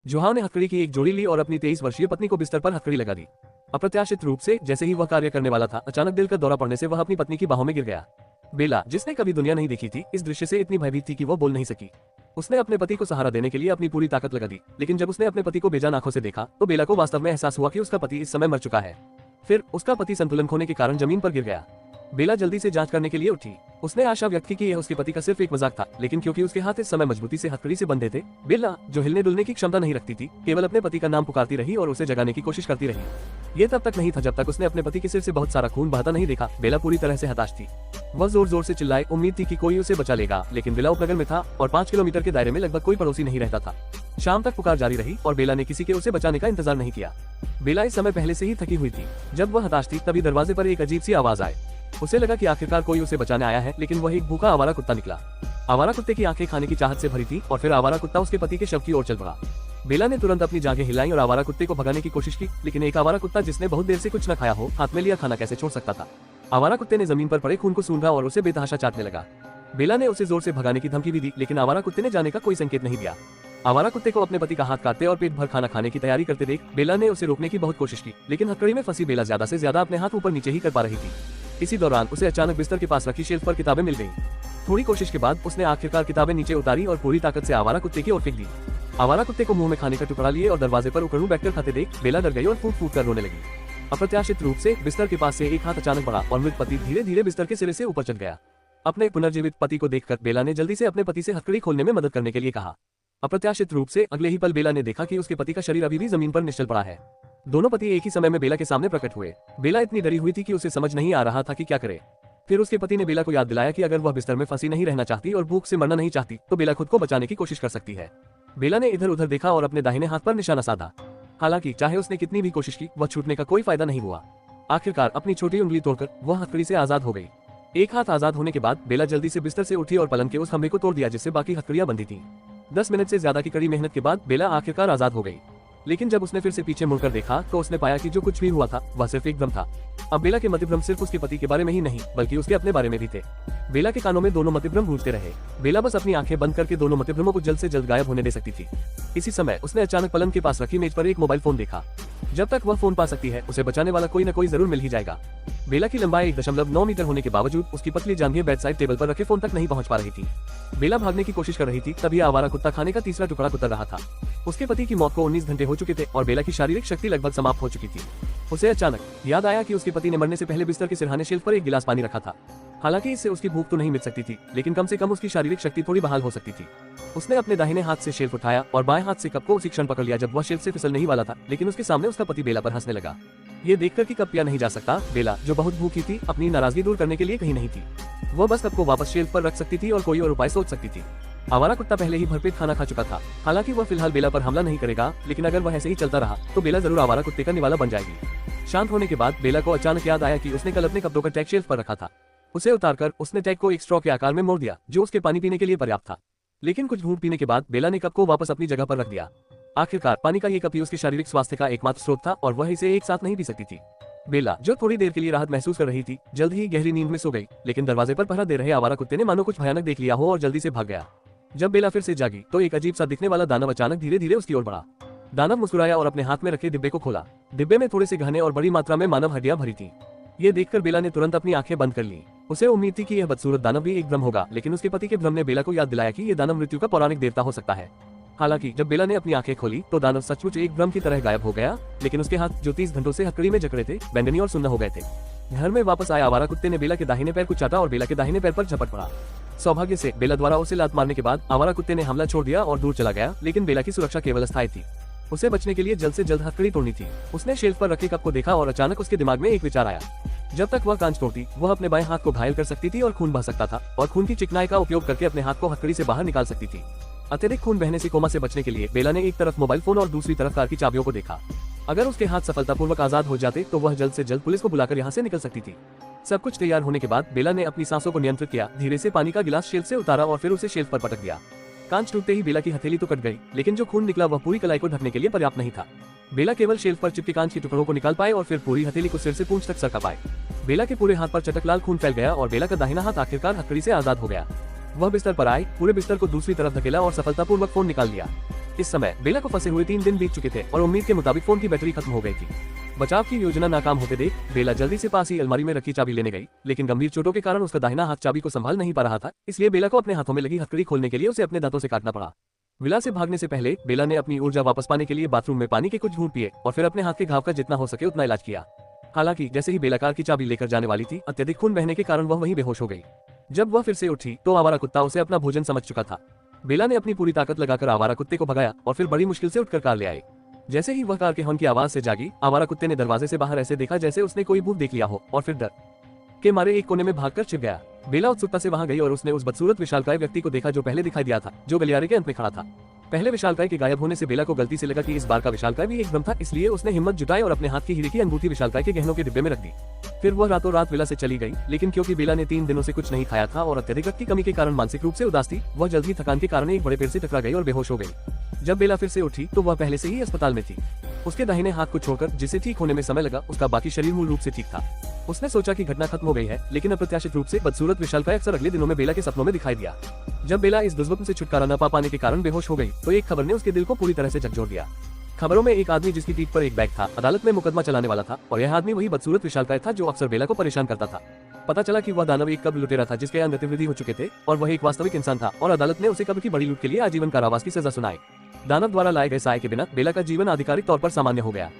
जोहाव ने हथकड़ी की एक जोड़ी ली और अपनी 23 वर्षीय पत्नी को बिस्तर पर हथकड़ी लगा दी। अप्रत्याशित रूप से जैसे ही वह कार्य करने वाला था, अचानक दिल का दौरा पड़ने से वह अपनी पत्नी की बाहों में गिर गया। बेला, जिसने कभी दुनिया नहीं देखी थी, इस दृश्य से इतनी भयभीत थी कि वह बोल नहीं सकी। उसने अपने पति को सहारा देने के लिए अपनी पूरी ताकत लगा दी, लेकिन जब उसने अपने पति को बेजान आंखों से देखा तो बेला को वास्तव में एहसास हुआ कि उसका पति इस समय मर चुका है। फिर उसका पति संतुलन खोने के कारण जमीन पर गिर गया। बेला जल्दी से जांच करने के लिए उठी। उसने आशा व्यक्त की कि यह उसके पति का सिर्फ एक मजाक था, लेकिन क्योंकि उसके हाथ इस समय मजबूती से हथकड़ी से बंधे थे, बेला, जो हिलने डुलने की क्षमता नहीं रखती थी, केवल अपने पति का नाम पुकारती रही और उसे जगाने की कोशिश करती रही। ये तब तक नहीं था जब तक उसने अपने पति के सिर से बहुत सारा खून बहता नहीं देखा। बेला पूरी तरह से हताश थी। वह जोर जोर से चिल्लाए, उम्मीद थी कि कोई उसे बचा लेगा, लेकिन बेला उपनगर में था और 5 किलोमीटर के दायरे में लगभग कोई पड़ोसी नहीं रहता था। शाम तक पुकार जारी रही और बेला ने किसी के उसे बचाने का इंतजार नहीं किया। बेला इस समय पहले से ही थकी हुई थी। जब वह हताश थी तभी दरवाजे पर एक अजीब सी आवाज आई। उसे लगा कि आखिरकार कोई उसे बचाने आया है, लेकिन वह एक भूखा आवारा कुत्ता निकला। आवारा कुत्ते की आंखें खाने की चाहत से भरी थी और फिर आवारा कुत्ता उसके पति के शव की ओर चल पड़ा। बेला ने तुरंत अपनी जांघें हिलाई और आवारा कुत्ते को भगाने की कोशिश की, लेकिन एक आवारा कुत्ता जिसने बहुत देर से कुछ न खाया हो, हाथ में लिया खाना कैसे छोड़ सकता था। आवारा कुत्ते ने जमीन पर पड़े खून को सूंघा और उसे बेतहाशा चाटने लगा। बेला ने उसे जोर से भगाने की धमकी भी दी, लेकिन आवारा कुत्ते ने जाने का कोई संकेत नहीं दिया। आवारा कुत्ते को अपने पति का हाथ काटते और पेट भर खाना खाने की तैयारी करते देख बेला ने उसे रोकने की बहुत कोशिश की, लेकिन हथकड़ी में फंसी बेला ज्यादा से ज्यादा अपने हाथ ऊपर नीचे ही कर पा रही थी। इसी दौरान उसे अचानक बिस्तर के पास रखी शेल्फ पर किताबें मिल गईं। थोड़ी कोशिश के बाद उसने आखिरकार किताबें नीचे उतारी और पूरी ताकत से आवारा कुत्ते की ओर फेंक दी। आवारा कुत्ते को मुंह में खाने का टुकड़ा लिए और दरवाजे पर उकड़ू बैठकर खाते देख बेला डर गई और फूट फूट कर रोने लगी। अप्रत्याशित रूप से बिस्तर के पास से एक हाथ अचानक बढ़ा और मृत पति धीरे धीरे बिस्तर के सिरे से ऊपर चढ़ गया। अपने पुनर्जीवित पति को देखकर बेला ने जल्दी से अपने पति से हथकड़ी खोलने में मदद करने के लिए कहा। अप्रत्याशित रूप से अगले ही पल बेला ने देखा कि उसके पति का शरीर अभी भी जमीन पर निश्चल पड़ा है। दोनों पति एक ही समय में बेला के सामने प्रकट हुए। बेला इतनी डरी हुई थी कि उसे समझ नहीं आ रहा था कि क्या करे। फिर उसके पति ने बेला को याद दिलाया कि अगर वह बिस्तर में फंसी नहीं रहना चाहती और भूख से मरना नहीं चाहती तो बेला खुद को बचाने की कोशिश कर सकती है। बेला ने इधर उधर देखा और अपने दाहिने हाथ पर निशाना साधा। हालांकि चाहे उसने कितनी भी कोशिश की, वह छूटने का कोई फायदा नहीं हुआ। आखिरकार अपनी छोटी उंगली तोड़कर वह हथकड़ी से आजाद हो गई। एक हाथ आजाद होने के बाद बेला जल्दी से बिस्तर से उठी और पलंग के उस खंभे को तोड़ दिया जिससे बाकी हथकड़ियां बंधी थीं। 10 मिनट से ज्यादा की कड़ी मेहनत के बाद बेला आखिरकार आजाद हो गई। लेकिन जब उसने फिर से पीछे मुड़कर देखा तो उसने पाया कि जो कुछ भी हुआ था वह सिर्फ एक भ्रम था। अब बेला के मतिभ्रम सिर्फ उसके पति के बारे में ही नहीं बल्कि उसके अपने बारे में भी थे। बेला के कानों में दोनों मतिभ्रम गूंजते रहे। बेला बस अपनी आंखें बंद करके दोनों मतिभ्रमों को जल्द से जल्द गायब होने दे सकती थी। इसी समय उसने अचानक पलंग के पास रखी मेज पर एक मोबाइल फोन देखा। जब तक वह फोन पा सकती है उसे बचाने वाला कोई न कोई जरूर मिल ही जाएगा। बेला की लंबाई 1.9 मीटर होने के बावजूद उसकी पतली जांघें बेड साइड टेबल पर रखे फोन तक नहीं पहुंच पा रही थी। बेला भागने की कोशिश कर रही थी, तभी आवारा कुत्ता खाने का तीसरा टुकड़ा कुतर रहा था। उसके पति की मौत को 19 घंटे हो चुके थे और बेला की शारीरिक शक्ति लगभग समाप्त हो चुकी थी। उसे अचानक याद आया कि उसके पति ने मरने से पहले बिस्तर के सिरहाने शेल्फ पर एक गिलास पानी रखा था। हालांकि इससे उसकी भूख तो नहीं मिट सकती थी, लेकिन कम से कम उसकी शारीरिक शक्ति थोड़ी बहाल हो सकती थी। उसने अपने दाहिने हाथ से शेल्फ उठाया और बाएं हाथ से कप को उसी क्षण पकड़ लिया जब वह शेल्फ से फिसलने ही वाला था, लेकिन उसके सामने उसका पति बेला पर हंसने लगा। ये देखकर कि कप पिया नहीं जा सकता, बेला, जो बहुत भूखी थी, अपनी नाराजगी दूर करने के लिए कहीं नहीं थी। वह बस कप को वापस शेल्फ पर रख सकती थी और कोई और उपाय सोच सकती थी। आवारा कुत्ता पहले ही भरपेट खाना खा चुका था। हालांकि वह फिलहाल बेला पर हमला नहीं करेगा, लेकिन अगर वह ऐसे ही चलता रहा तो बेला जरूर आवारा कुत्ते का निवाला बन जाएगी। शांत होने के बाद बेला को अचानक याद आया कि उसने कल अपने कपड़ों का टैग शेल्फ पर रखा था। उसे उतारकर उसने टैग को एक स्ट्रॉ के आकार में मोड़ दिया जो उसके पानी पीने के लिए पर्याप्त था। लेकिन कुछ घूंट पीने के बाद बेला ने कप को वापस अपनी जगह पर रख दिया। आखिरकार पानी का ये कप ही उसके शारीरिक स्वास्थ्य का एकमात्र स्रोत था और वह इसे एक साथ नहीं पी सकती थी। बेला, जो थोड़ी देर के लिए राहत महसूस कर रही थी, जल्द ही गहरी नींद में सो गई। लेकिन दरवाजे पर पहरा दे रहे आवारा कुत्ते ने मानो कुछ भयानक देख लिया हो और जल्दी से भाग गया। जब बेला फिर से जागी तो एक अजीब सा दिखने वाला दानव अचानक धीरे धीरे उसकी ओर बढ़ा। दानव मुस्कुराया और अपने हाथ में रखे डिब्बे को खोला। डिब्बे में थोड़े से गहने और बड़ी मात्रा में मानव हड्डियां भरी थीं। ये देखकर बेला ने तुरंत अपनी आंखें बंद कर ली। उसे उम्मीद थी कि यह बदसूरत दानव भी एक भ्रम होगा, लेकिन उसके पति के भ्रम ने बेला को याद दिलाया कि यह दानव मृत्यु का पौराणिक देवता हो सकता है। हालांकि जब बेला ने अपनी आंखें खोली तो दानव सचमुच एक भ्रम की तरह गायब हो गया, लेकिन उसके हाथ जो 30 घंटों से हथकड़ी में जकड़े थे बैंगनी और सुन्न हो गए थे। घर में वापस आया आवारा कुत्ते ने बेला के दाहिने पैर को चाटा और बेला के दाहिने पैर पर झपट पड़ा। सौभाग्य से बेला द्वारा उसे लात मारने के बाद आवारा कुत्ते ने हमला छोड़ दिया और दूर चला गया, लेकिन बेला की सुरक्षा केवल अस्थायी थी। उसे बचने के लिए जल्द से जल्द हथकड़ी तोड़नी थी। उसने शेल्फ पर रखे कप को देखा और अचानक उसके दिमाग में एक विचार आया। जब तक वह कांच तोड़ती वह अपने बाएं हाथ को घायल कर सकती थी और खून बह सकता था और खून की चिकनाई का उपयोग करके अपने हाथ को हथकड़ी से बाहर निकाल सकती थी। अत्यधिक खून बहने से कोमा से बचने के लिए बेला ने एक तरफ मोबाइल फोन और दूसरी तरफ कार की चाबियों को देखा। अगर उसके हाथ सफलतापूर्वक आजाद हो जाते तो वह जल्द से जल्द पुलिस को बुलाकर यहाँ से निकल सकती थी। सब कुछ तैयार होने के बाद बेला ने अपनी सांसों को नियंत्रित किया, धीरे से पानी का गिलास शेल्फ से उतारा और फिर उसे शेल्फ पर पटक दिया। कांच टूटते ही बेला की हथेली तो कट गई, लेकिन जो खून निकला वह पूरी कलाई को ढकने के लिए पर्याप्त नहीं था। बेला केवल शेल्फ पर चिपके कांच के टुकड़ों को निकाल पाए और फिर पूरी हथेली को सिर से पूंछ तक सरका पाए। बेला के पूरे हाथ पर चटक लाल खून फैल गया और बेला का दाहिना हाथ आखिरकार हथकड़ी से आजाद हो गया। वह बिस्तर पर आई, पूरे बिस्तर को दूसरी तरफ धकेला और सफलतापूर्वक फोन निकाल लिया। इस समय बेला को फंसे हुए 3 दिन बीत चुके थे और उम्मीद के मुताबिक फोन की बैटरी खत्म हो गई थी। बचाव की योजना नाकाम होते देख बेला जल्दी से पास ही अलमारी में रखी चाबी लेने गई, लेकिन गंभीर चोटों के कारण उसका दाहिना हाथ चाबी को संभाल नहीं पा रहा था, इसलिए बेला को अपने हाथों में लगी हथकड़ी खोलने के लिए उसे अपने दांतों से काटना पड़ा। विला से भागने से पहले बेला ने अपनी ऊर्जा वापस पाने के लिए बाथरूम में पानी के कुछ घूंट पिए और फिर अपने हाथ के घाव का जितना हो सके उतना इलाज किया। हालांकि जैसे ही बेला कार की चाबी लेकर जाने वाली थी, अत्यधिक खून बहने के कारण वह वहीं बेहोश हो गई। जब वह फिर से उठी तो आवारा कुत्ता उसे अपना भोजन समझ चुका था। बेला ने अपनी पूरी ताकत लगाकर आवारा कुत्ते को भगाया और फिर बड़ी मुश्किल से उठकर कार ले आए। जैसे ही वह कार के हॉर्न की आवाज से जागी, आवारा कुत्ते ने दरवाजे से बाहर ऐसे देखा जैसे उसने कोई भूत देख लिया हो और फिर डर के मारे एक कोने में भागकर छिप गया। बेला उत्सुकता से वहां गई और उसने उस बदसूरत विशालकाय व्यक्ति को देखा जो पहले दिखाई दिया था, जो गलियारे के अंत में खड़ा था। पहले विशालकाय के गायब होने से बेला को गलती से लगा कि इस बार का विशालकाय भी एक भ्रम था, इसलिए उसने हिम्मत जुटाई और अपने हाथ की हीरे की अंगूठी विशालकाय के गहनों के डिब्बे में रख दी। फिर वह रातों रात विला से चली गई, लेकिन क्योंकि बेला ने 3 दिनों से कुछ नहीं खाया था और अत्यधिक रक्त की कमी के कारण मानसिक रूप से उदास थी, वह जल्द ही थकान के कारण एक बड़े पेड़ से टकरा गई और बेहोश हो गई। जब बेला फिर से उठी तो वह पहले से ही अस्पताल में थी। उसके दाहिने हाथ को छोड़कर जिसे ठीक होने में समय लगा, उसका बाकी शरीर मूल रूप से ठीक था। उसने सोचा कि घटना खत्म हो गई है, लेकिन अप्रत्याशित रूप से बदसूरत विशालकाय अक्सर अगले दिनों में बेला के सपनों में दिखाई दिया। जब बेला इस दुर्वक्त से छुटकारा न पा पाने के कारण बेहोश हो गई, तो एक खबर ने उसके दिल को पूरी तरह से झकझोर दिया। खबरों में एक आदमी जिसकी पीठ पर एक बैग था, अदालत में मुकदमा चलाने वाला था और यह आदमी वही बदसूरत विशालकाय था जो अक्सर बेला को परेशान करता था। पता चला कि वह दानव एक कब्र लुटेरा था जिसके अंग गतिविधि हो चुके थे और वह एक वास्तविक इंसान था और अदालत ने उसे कब्र की बड़ी लूट के लिए आजीवन कारावास की सजा सुनाई। दानव द्वारा लाए गए सहाय के बिना बेला का जीवन आधिकारिक तौर पर सामान्य हो गया।